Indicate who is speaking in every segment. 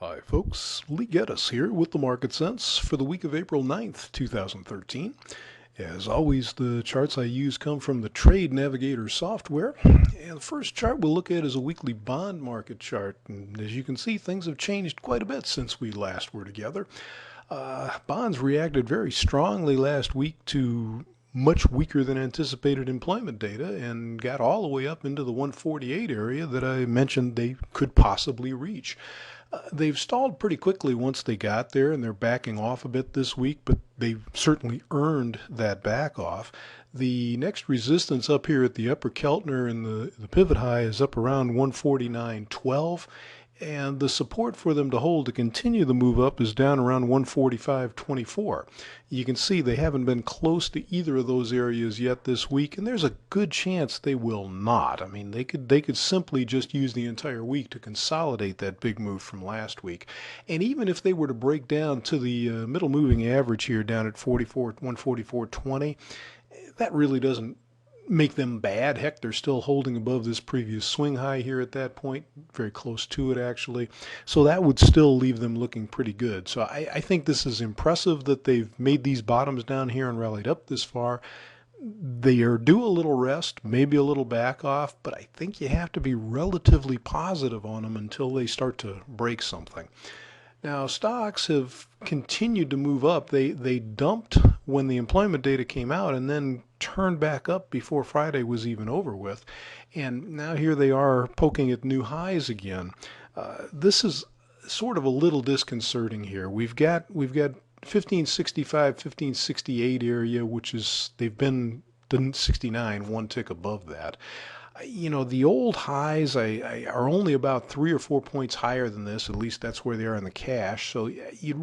Speaker 1: Hi folks, Lee Gettess here with the Market Sense for the week of April 9th, 2013. As always, the charts I use come from the Trade Navigator software. And the first chart we'll look at is a weekly bond market chart. And as you can see, things have changed quite a bit since we last were together. Bonds reacted very strongly last week to much weaker than anticipated employment data and got all the way up into the 148 area that I mentioned they could possibly reach. They've stalled pretty quickly once they got there, and they're backing off a bit this week, but they've certainly earned that back off. The next resistance up here at the upper Keltner and the pivot high is up around 149.12. And the support for them to hold to continue the move up is down around 145.24. You can see they haven't been close to either of those areas yet this week, and there's a good chance they will not. I mean, they could simply just use the entire week to consolidate that big move from last week. And even if they were to break down to the middle moving average here down at 144.20, that really doesn't make them bad. Heck, they're still holding above this previous swing high here at that point, very close to it actually. So that would still leave them looking pretty good. So I think this is impressive that they've made these bottoms down here and rallied up this far. They are due a little rest, maybe a little back off, but I think you have to be relatively positive on them until they start to break something. Now, stocks have continued to move up. They dumped when the employment data came out and then turned back up before Friday was even over with. And now here they are poking at new highs again. This is sort of a little disconcerting here. We've got 1565, 1568 area, which is, they've been 69, one tick above that. The old highs are only about 3 or 4 points higher than this. At least that's where they are in the cash. So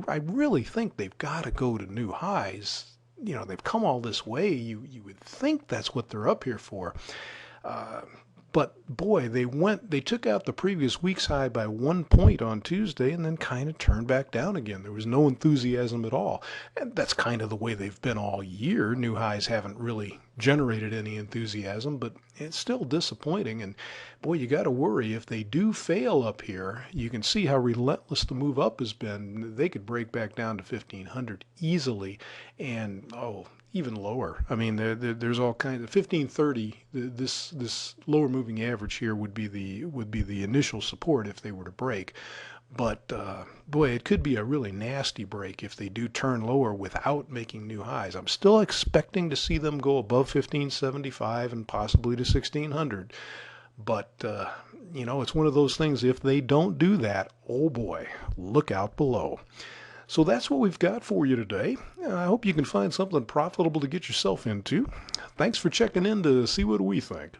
Speaker 1: I really think they've got to go to new highs. They've come all this way. You would think that's what they're up here for. But boy, they took out the previous week's high by 1 point on Tuesday and then kind of turned back down again. There was no enthusiasm at all. And that's kind of the way they've been all year. New highs haven't really generated any enthusiasm, but it's still disappointing. And boy, you got to worry if they do fail up here. You can see how relentless the move up has been. They could break back down to 1500 easily, and even lower. I mean, there's all kinds of 1530. This lower moving average here would be the initial support if they were to break. But boy, it could be a really nasty break if they do turn lower without making new highs. I'm still expecting to see them go above 1575 and possibly to 1600. But it's one of those things. If they don't do that, oh boy, look out below. So that's what we've got for you today. I hope you can find something profitable to get yourself into. Thanks for checking in to see what we think.